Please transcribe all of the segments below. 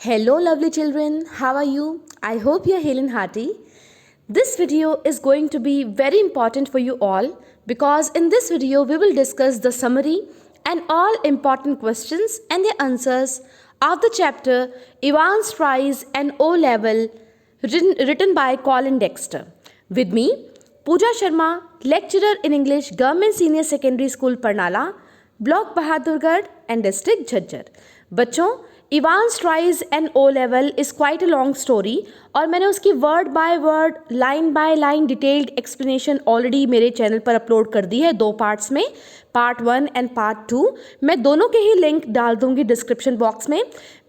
Hello, lovely children. How are you? I hope you're hale and hearty. This video is going to be very important for you all because in this video we will discuss the summary and all important questions and their answers of the chapter Evans Tries and O Level written by Colin Dexter. With me, Pooja Sharma, lecturer in English, Government Senior Secondary School, Parnala, Block Bahadurgarh and District Jhajjar. बच्चों, Evans tries and O level is quite a long story और मैंने उसकी word by word line by line detailed explanation already मेरे channel पर upload कर दी है 2 parts में, पार्ट 1 एंड पार्ट 2। मैं दोनों के ही लिंक डाल दूंगी डिस्क्रिप्शन बॉक्स में।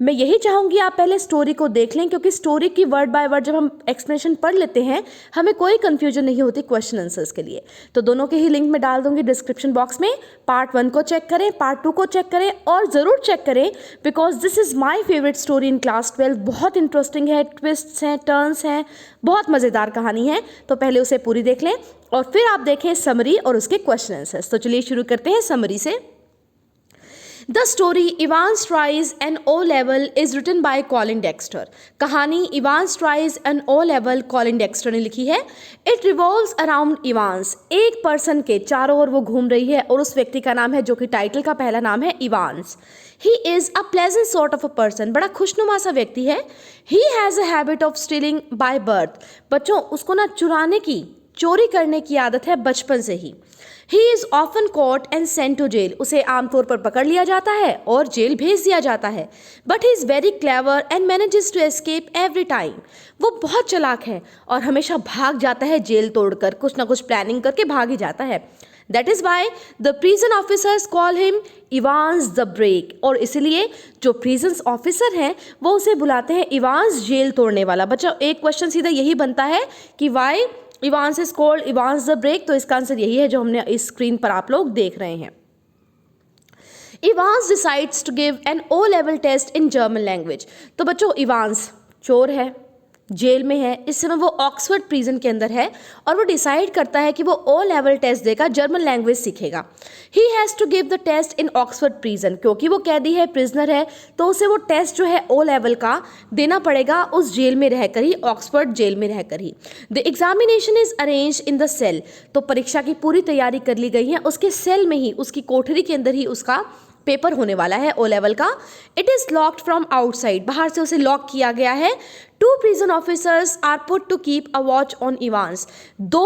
मैं यही चाहूँगी आप पहले स्टोरी को देख लें क्योंकि स्टोरी की वर्ड बाय वर्ड जब हम एक्सप्लेनेशन पढ़ लेते हैं हमें कोई कन्फ्यूजन नहीं होती क्वेश्चन आंसर्स के लिए। तो दोनों के ही लिंक मैं डाल दूंगी डिस्क्रिप्शन बॉक्स में। पार्ट 1 को चेक करें, पार्ट 2 को चेक करें और ज़रूर चेक करें because this is my favourite story in class 12। बहुत इंटरेस्टिंग है, ट्विस्ट्स हैं, टर्न्स हैं, बहुत मज़ेदार कहानी है। तो पहले उसे पूरी देख लें और फिर आप देखें समरी और उसके क्वेश्चन आंसर्स। तो चलिए शुरू करते हैं समरी से। The story Evans tries and O level is written by Colin Dexter. कहानी Evans tries and O level Colin Dexter ने लिखी है। इट रिवॉल्व्स अराउंड इवांस, एक पर्सन के चारों ओर वो घूम रही है और उस व्यक्ति का नाम है जो कि टाइटल का पहला नाम है Evans. He is a pleasant sort of a person, बड़ा खुशनुमा सा व्यक्ति है। He has a habit of stealing by birth. बच्चों, उसको ना चुराने की, चोरी करने की आदत है बचपन से ही। He is often caught and sent to jail, उसे आमतौर पर पकड़ लिया जाता है और जेल भेज दिया जाता है। But he is very clever and manages to escape every time. वो बहुत चालाक है और हमेशा भाग जाता है जेल तोड़कर, कुछ ना कुछ प्लानिंग करके भाग ही जाता है। That is why the prison officers call him Evans the break, और इसलिए जो प्रिजन ऑफिसर हैं वो उसे बुलाते हैं इवांस जेल तोड़ने वाला। बच्चों, एक क्वेश्चन सीधा यही बनता है कि why Evans is called Evans the break, तो इसका आंसर यही है जो हमने इस स्क्रीन पर आप लोग देख रहे हैं। Evans decides to give an O level test in German language. तो बच्चों, इवांस चोर है, जेल में है, इस समय वो ऑक्सफोर्ड प्रिजन के अंदर है और वो डिसाइड करता है कि वो ओ लेवल टेस्ट देगा, जर्मन लैंग्वेज सीखेगा। He has to give the test in Oxford prison, क्योंकि वो कैदी है, प्रिजनर है, तो उसे वो टेस्ट जो है ओ लेवल का देना पड़ेगा उस जेल में रहकर ही, ऑक्सफोर्ड जेल में रहकर ही। The examination is arrange in the cell, तो परीक्षा की पूरी तैयारी कर ली गई है, उसके सेल में ही, उसकी कोठरी के अंदर ही उसका पेपर होने वाला है ओ लेवल का। It is locked from outside, बाहर से उसे लॉक किया गया है। 2 prison officers are put to keep a watch on Evans. 2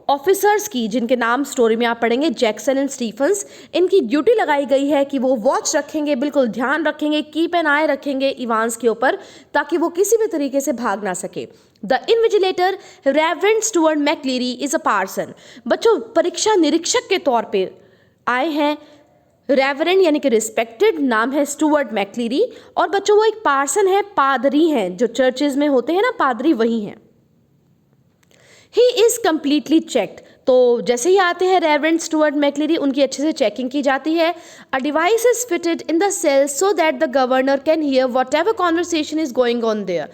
officers की, जिनके नाम स्टोरी में आप पढ़ेंगे, जैक्सन एंड स्टीफन्स, इनकी ड्यूटी लगाई गई है कि वो वॉच रखेंगे, बिल्कुल ध्यान रखेंगे, कीप एन आई रखेंगे इवांस के ऊपर ताकि वो किसी भी तरीके से भाग ना सके। The invigilator Reverend Stuart McLeery is a parson. बच्चों, परीक्षा निरीक्षक के तौर पर आए हैं रेवरेंड यानी कि रिस्पेक्टेड, नाम है स्टुअर्ट मैक्लीरी, और बच्चों वो एक पार्सन है, पादरी हैं, जो चर्चेज में होते हैं ना पादरी, वही हैं। ही इज़ कम्प्लीटली चेक्ड, तो जैसे ही आते हैं रेवरेंड स्टुअर्ट मैक्लीरी, उनकी अच्छे से चेकिंग की जाती है। A device is fitted in the cell so that the governor can hear whatever conversation is going on there.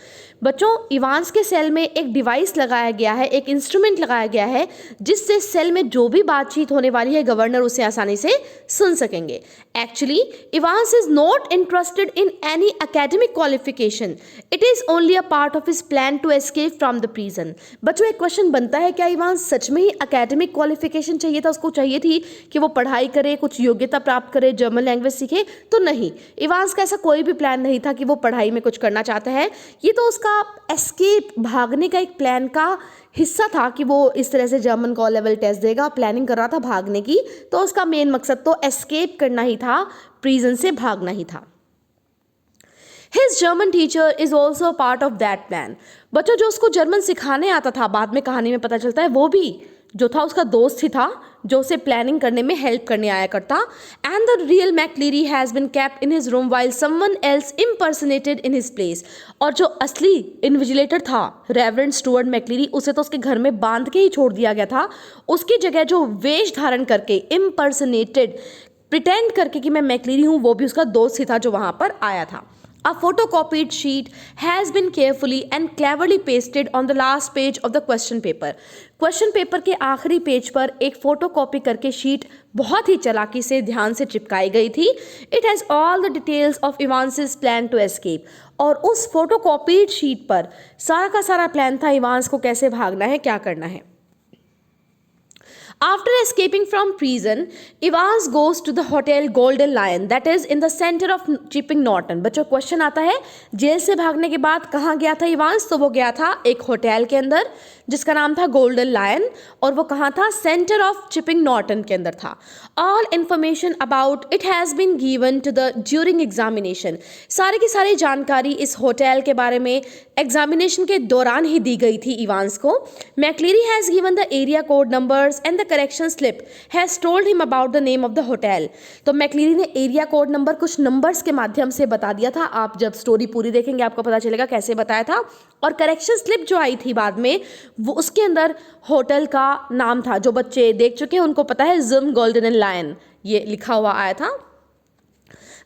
बच्चों, इवांस के सेल में एक डिवाइस लगाया गया है, एक इंस्ट्रूमेंट लगाया गया है जिससे सेल में जो भी बातचीत होने वाली है गवर्नर उसे आसानी से सुन सकेंगे। Actually Evans is not interested in any academic qualification, it is only a part of his plan to escape from the prison. बच्चों, एक क्वेश्चन बनता है, क्या इवांस सच में ही एकेडमिक क्वालिफिकेशन चाहिए था, उसको चाहिए थी कि वो पढ़ाई करे, कुछ योग्यता प्राप्त करे, जर्मन लैंग्वेज सीखे? तो नहीं, इवांस का ऐसा कोई भी प्लान नहीं था कि वो पढ़ाई में कुछ करना चाहता है। ये तो उसका एस्केप, भागने का एक प्लान का हिस्सा था कि वो इस तरह से जर्मन को लेवल टेस्ट देगा, प्लानिंग कर रहा था भागने की, तो उसका मेन मकसद तो एस्केप करना ही था, प्रिजन से भागना ही था। His German teacher is also a part of that plan. बच्चों, जो उसको जर्मन सिखाने आता था, बाद में कहानी में पता चलता है वो भी जो था उसका दोस्त ही था जो उसे प्लानिंग करने में हेल्प करने आया करता। And the real McLeery has been kept in his room while someone else impersonated in his place. और जो असली इन्विजिलेटर था रेवरेंड स्टुअर्ट मैक्लीरी, उसे तो उसके घर में बांध के ही छोड़ दिया गया था। उसकी जगह जो वेश धारण करके, इम्पर्सनेटेड, प्रिटेंड करके कि मैं मैक्लीरी हूँ, वो भी उसका दोस्त ही था जो वहाँ पर आया था। A photocopied sheet has been carefully and cleverly pasted on the last page of the question paper. Question paper के आखिरी पेज पर एक फोटोकॉपी करके शीट बहुत ही चालाकी से ध्यान से चिपकाई गई थी. It has all the details of Evans's plan to escape. और उस फोटोकॉपीड शीट पर सारा का सारा प्लान था इवांस को कैसे भागना है, क्या करना है. After escaping from prison, Evans goes to the hotel Golden Lion that is in the center of Chipping Norton. बच्चों क्वेश्चन आता है जेल से भागने के बाद कहाँ गया था इवांस. तो वो गया था एक होटल के अंदर जिसका नाम था गोल्डन लायन और वो कहाँ था, सेंटर ऑफ चिपिंग नॉर्टन के अंदर था. All information about it has been given to the during examination. सारी की सारी जानकारी इस होटल के बारे में एग्जामिनेशन के दौरान ही दी गई थी इवांस को. McLeary has given the area code numbers and the correction slip has told him about the name of the hotel. तो मैक्लीरी ने एरिया कोड नंबर कुछ नंबर्स के माध्यम से बता दिया था. आप जब स्टोरी पूरी देखेंगे आपको पता चलेगा कैसे बताया था. और करेक्शन स्लिप जो आई थी बाद में वो उसके अंदर होटल का नाम था. जो बच्चे देख चुके हैं उनको पता है, जिम गोल्डन लायन ये लिखा हुआ आया था.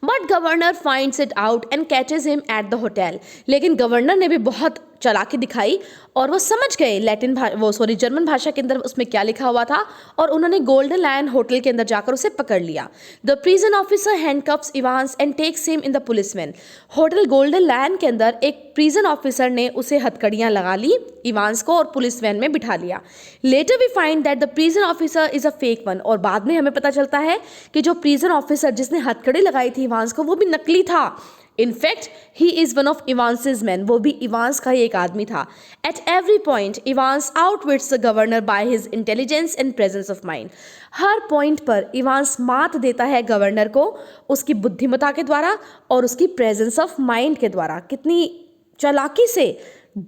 But governor finds it out and catches him at the hotel. लेकिन गवर्नर ने भी बहुत चालाकी दिखाई और वो समझ गए जर्मन भाषा के अंदर उसमें क्या लिखा हुआ था और उन्होंने गोल्डन लायन होटल के अंदर जाकर उसे पकड़ लिया. The prison officer handcuffs Evans and takes him in the policeman. Hotel golden lion के अंदर एक प्रिजन ऑफिसर ने उसे हथकड़ियां लगा ली इवांस को और पुलिस वैन में बिठा लिया. Later we find that the prison officer is a fake one. और बाद में हमें पता चलता है कि जो प्रिजन ऑफिसर जिसने हथकड़ी लगाई थी इवांस को वो भी नकली था. In fact he is one of Evans's man. वो भी इवांस का ही एक आदमी था. At every point Evans outwits the governor by his intelligence and presence of mind. हर पॉइंट पर इवांस मात देता है गवर्नर को उसकी बुद्धिमत्ता के द्वारा और उसकी प्रेजेंस ऑफ माइंड के द्वारा. कितनी चालाकी से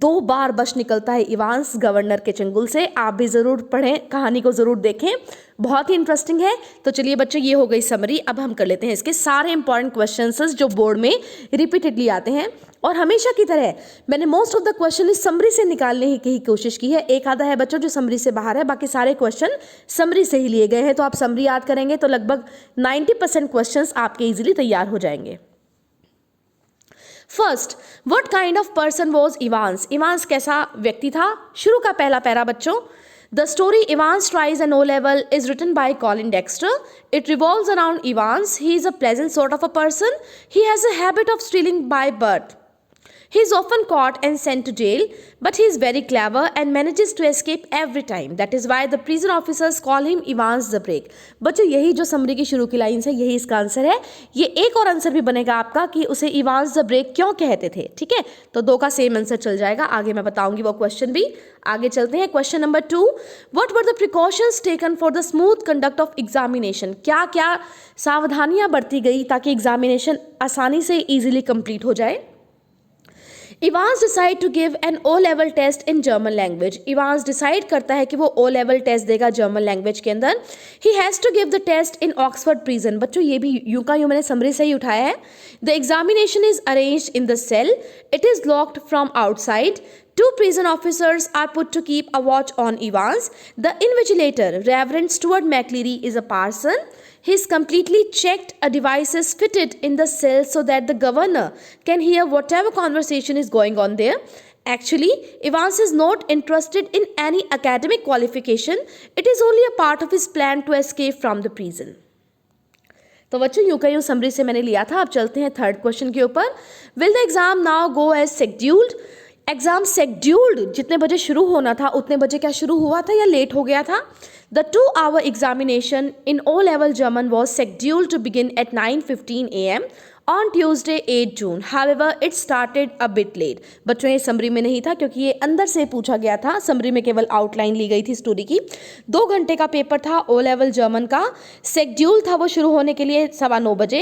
2 बार बच निकलता है इवांस गवर्नर के चंगुल से. आप भी ज़रूर पढ़ें, कहानी को ज़रूर देखें, बहुत ही इंटरेस्टिंग है. तो चलिए बच्चों ये हो गई समरी. अब हम कर लेते हैं इसके सारे इंपॉर्टेंट क्वेश्चंस जो बोर्ड में रिपीटेडली आते हैं. और हमेशा की तरह मैंने मोस्ट ऑफ द क्वेश्चन इस समरी से निकालने की कोशिश की है. एक आधा है बच्चों जो समरी से बाहर है, बाकी सारे क्वेश्चन समरी से ही लिए गए हैं. तो आप समरी याद करेंगे तो लगभग 90% क्वेश्चन आपके ईजिली तैयार हो जाएंगे. First, what kind of person was Evans. Evans कैसा व्यक्ति था. शुरू का पहला पैरा बच्चों. The story Evans tries an O level is written by Colin Dexter. It revolves around Evans. He is a pleasant sort of a person. He has a habit of stealing by birth. He is often caught and sent to jail, but he is very clever and manages to escape every time. That is why the prison officers call him Evans the Break. बच्चों यही जो summary की शुरू की lines है यही इसका answer है. ये एक और आंसर भी बनेगा आपका कि उसे इवांस द ब्रेक क्यों कहते थे. ठीक है, तो 2 का सेम आंसर चल जाएगा. आगे मैं बताऊंगी वो क्वेश्चन भी. आगे चलते हैं. Question number 2, what were the precautions taken for the smooth conduct of examination. क्या क्या सावधानियां बरती गई ताकि एग्जामिनेशन आसानी से ईजिली कंप्लीट हो जाए. Evans decide to give an O level test in German language. Evans decide करता है कि वो ओ लेवल टेस्ट देगा जर्मन लैंग्वेज के अंदर. He has to give the test in Oxford prison. बच्चों ये भी यूं का यूं मैंने समरी से ही उठाया है. The examination is arranged in the cell. It is locked from outside. 2 prison officers are put to keep a watch on Evans. The invigilator, Reverend Stuart McLeary, is a parson. He's completely checked. A device is fitted in the cell so that the governor can hear whatever conversation is going on there. Actually, Evans is not interested in any academic qualification. It is only a part of his plan to escape from the prison. तो बच्चों यूं का यूं summary से मैंने लिया था. अब चलते हैं थर्ड क्वेश्चन के ऊपर. Will the exam now go as scheduled? Exam scheduled जितने बजे शुरू होना था उतने बजे क्या शुरू हुआ था या लेट हो गया था. The 2-hour examination in O level German was scheduled to begin at 9:15 AM on Tuesday 8 June. However it started a bit late. बच्चों ये समरी में नहीं था क्योंकि ये अंदर से पूछा गया था. समरी में केवल आउटलाइन ली गई थी स्टोरी की. 2 घंटे का पेपर था ओ लेवल जर्मन का. शेड्यूल था वो शुरू होने के लिए 9:15 बजे,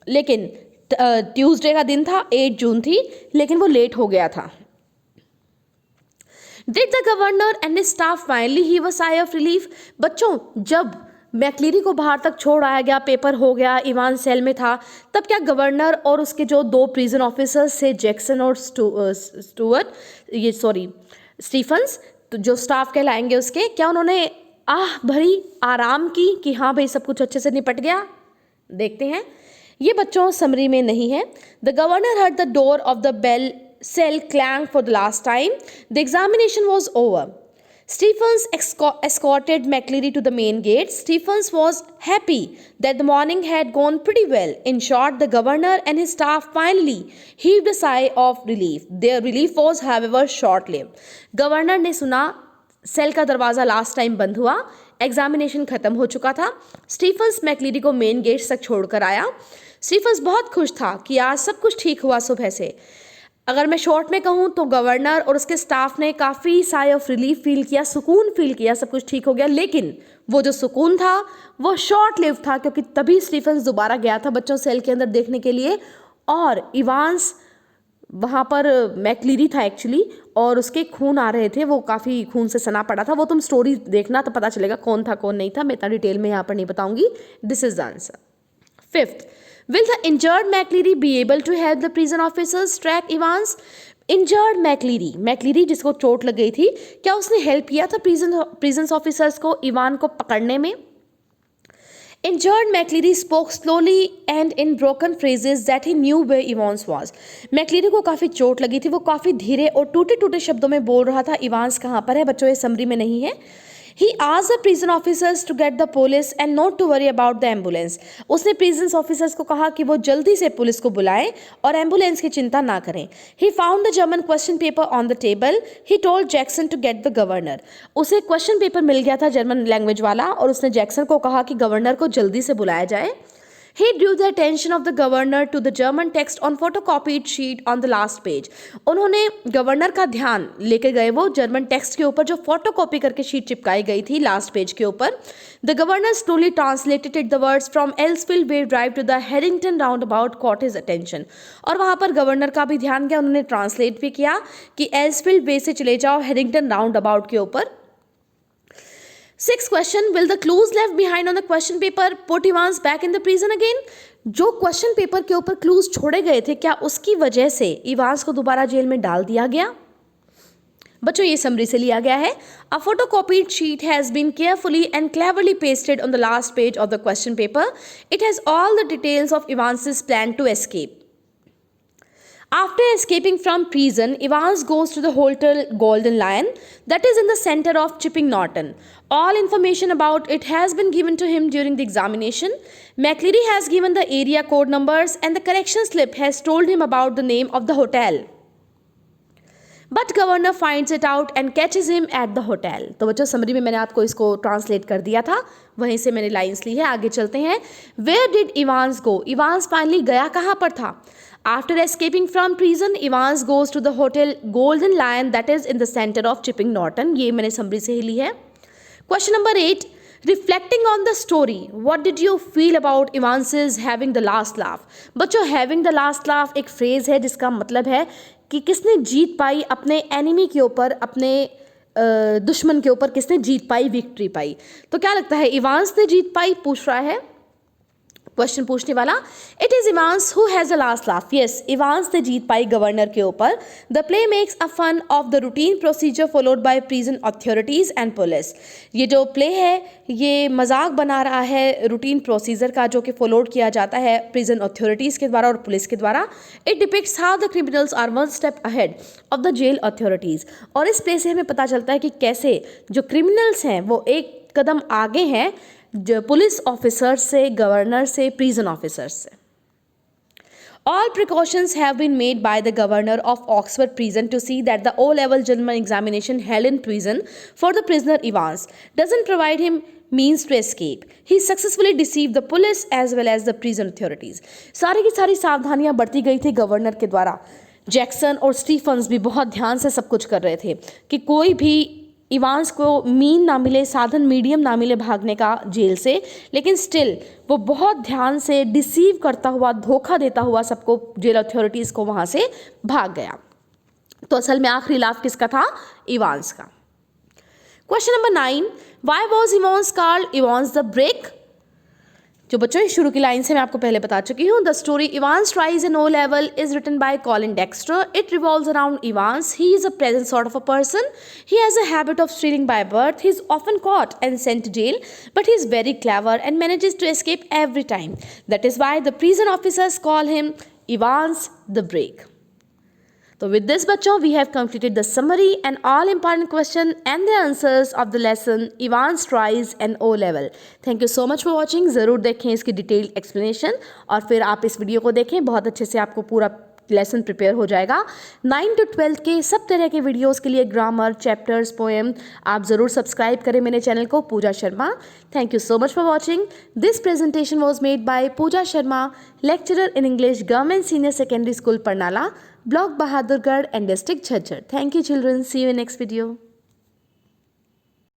लेकिन ट्यूसडे का दिन था, 8 जून थी, लेकिन वो लेट हो गया था. Did the governor and his staff finally heave a sigh of relief? बच्चों जब मैक्लीरी को बाहर तक छोड़ आया गया, पेपर हो गया, इवान सेल में था, तब क्या गवर्नर और उसके जो 2 प्रिजन ऑफिसर्स थे जैक्सन और स्टीफन्स, तो जो स्टाफ कहलाएंगे उसके, क्या उन्होंने भरी आराम की कि हाँ भाई सब कुछ अच्छे से निपट गया. देखते हैं. ये बच्चों समरी में नहीं है। The governor heard the door of the bell cell clang for the last time. The examination was over. Stephens escorted McCleary to the main gate. Stephens was happy that the morning had gone pretty well. In short, the governor and his staff finally heaved a sigh of relief. Their relief was, however, short-lived. Governor ने सुना cell का दरवाज़ा last time बंद हुआ, examination खत्म हो चुका था। स्टीफन्स मैक्लीरी को मेन गेट तक छोड़कर आया। स्टीफन्स बहुत खुश था कि आज सब कुछ ठीक हुआ सुबह से। अगर मैं शॉर्ट में कहूँ तो गवर्नर और उसके स्टाफ ने काफ़ी साई ऑफ रिलीफ फील किया, सुकून फील किया, सब कुछ ठीक हो गया। लेकिन वो जो सुकून था वो शॉर्ट लिव था, क्योंकि तभी स्टीफन्स दोबारा गया था बच्चों सेल के अंदर देखने के लिए, और इवांस वहाँ पर मैक्लीरी था एक्चुअली, और उसके खून आ रहे थे, वो काफ़ी खून से सना पड़ा था। वो तुम स्टोरी देखना तो पता चलेगा कौन था कौन नहीं था, मैं इतना डिटेल में यहाँ पर नहीं बताऊँगी। This is the answer. Fifth, will the injured McCleary be able to help the prison officers track Evans? Injured McLeary जिसको चोट लग गई थी, क्या उसने हेल्प किया था प्रिजन ऑफिसर्स को इवान को पकड़ने में? Injured McCleary spoke slowly and in broken phrases that he knew where Evans was. मैक्लीरी को काफ़ी चोट लगी थी, वो काफ़ी धीरे और टूटे टूटे शब्दों में बोल रहा था इवांस कहाँ पर है। बच्चों ये समरी में नहीं है। He asked the prison officers to get the police and not to worry about the ambulance. उसने prison officers को कहा कि वो जल्दी से पुलिस को बुलाएं और एम्बुलेंस की चिंता ना करें। He found the German question paper on the table. He told Jackson to get the governor. उसे क्वेश्चन पेपर मिल गया था जर्मन लैंग्वेज वाला, और उसने जैक्सन को कहा कि गवर्नर को जल्दी से बुलाया जाए। He drew the attention of the governor to the German text on photocopied sheet on the last page. उन्होंने गवर्नर का ध्यान लेके गए वो जर्मन टेक्स्ट के ऊपर जो फोटोकॉपी करके शीट चिपकाई गई थी लास्ट पेज के ऊपर। The governor slowly translated the words from Elsfield Way Drive to the Harrington roundabout caught his attention. और वहाँ पर गवर्नर का भी ध्यान गया, उन्होंने ट्रांसलेट भी किया कि एल्सफील्ड वे से चले जाओ हैरिंगटन राउंड अबाउट के ऊपर। Sixth question, will the clues left behind on the question paper put Evans back in the prison again? जो क्वेश्चन पेपर के ऊपर क्लूज छोड़े गए थे, क्या उसकी वजह से इवांस को दोबारा जेल में डाल दिया गया? बच्चों ये समरी से लिया गया है। A photocopied sheet has been carefully and cleverly pasted on the last page of the question paper. It has all the details of Evans's plan to escape. After escaping from prison, Evans goes to the hotel Golden Lion that is in the center of Chipping Norton. All information about it has been given to him during the examination. McCleary has given the area code numbers and the correction slip has told him about the name of the hotel. But governor finds it out and catches him at the hotel. तो बच्चों summary में मैंने आपको इसको translate कर दिया था, वहीं से मैंने लाइंस ली है। आगे चलते हैं। Where did Evans go? Evans finally गया कहाँ पर था? After escaping from prison, Evans goes to the hotel Golden Lion that is in the center of Chipping Norton. ये मैंने समरी से ही ली है। Question number 8. Reflecting on the story, what did you feel about Evans's having the last laugh? बच्चों having the last laugh एक phrase है जिसका मतलब है कि किसने जीत पाई अपने एनिमी के ऊपर, अपने दुश्मन के ऊपर किसने जीत पाई, विक्ट्री पाई। तो क्या लगता है इवांस ने जीत पाई, पूछ रहा है क्वेश्चन पूछने वाला। It is Evans who has the last laugh. Yes, Evans ने जीत पाई गवर्नर के ऊपर। The play makes a fun of the routine procedure followed by prison authorities and police. ये जो प्ले है ये मजाक बना रहा है रूटीन प्रोसीजर का जो कि फॉलोड किया जाता है प्रिजन अथॉरिटीज़ के द्वारा और पुलिस के द्वारा। It depicts how the criminals are one step ahead of the jail authorities. और इस प्ले से हमें पता चलता है कि कैसे जो क्रिमिनल्स हैं वो एक कदम आगे हैं पुलिस ऑफिसर से, गवर्नर से, प्रिजन ऑफिसर से। All precautions have been made by the governor of Oxford prison to see that the O-level German examination held in prison for the prisoner Evans doesn't provide him means to escape. He successfully deceived the police as well as the prison authorities. सारी की सारी सावधानियां बरती गई थी governor के द्वारा। Jackson और स्टीफन्स भी बहुत ध्यान से सब कुछ कर रहे थे कि कोई भी इवांस को मीन ना मिले, साधन मीडियम ना मिले भागने का जेल से, लेकिन स्टिल वो बहुत ध्यान से डिसीव करता हुआ, धोखा देता हुआ सबको, जेल अथॉरिटीज़ को वहाँ से भाग गया। तो असल में आखिरी लाफ किसका था? इवांस का। Question number 9, why was Evans called Evans the brick? जो बच्चों इस शुरू की लाइन से मैं आपको पहले बता चुकी हूँ. The story Evans tries an O level is written by Colin Dexter. It revolves around Evans. He is a present sort of a person. He has a habit of stealing by birth. He is often caught and sent to jail, but he is very clever and manages to escape every time. That is why the prison officers call him Ivans the Break. So with this bachcho, we have completed the summary and all important question and the answers of the lesson Ivans tries an O level. Thank you so much for watching. ज़रूर देखें इसकी detailed explanation और फिर आप इस video को देखें. बहुत अच्छे से आपको पूरा लेसन प्रिपेयर हो जाएगा. 9 to 12 के सब तरह के वीडियोस के लिए ग्रामर, चैप्टर्स, पोएम आप ज़रूर सब्सक्राइब करें मेरे चैनल को Pooja Sharma. Thank you so much for watching. This presentation was made by Pooja Sharma, lecturer in English, government senior secondary school Parnala, block Bahadurgarh and district Jhajjar. Thank you children. See you in next video.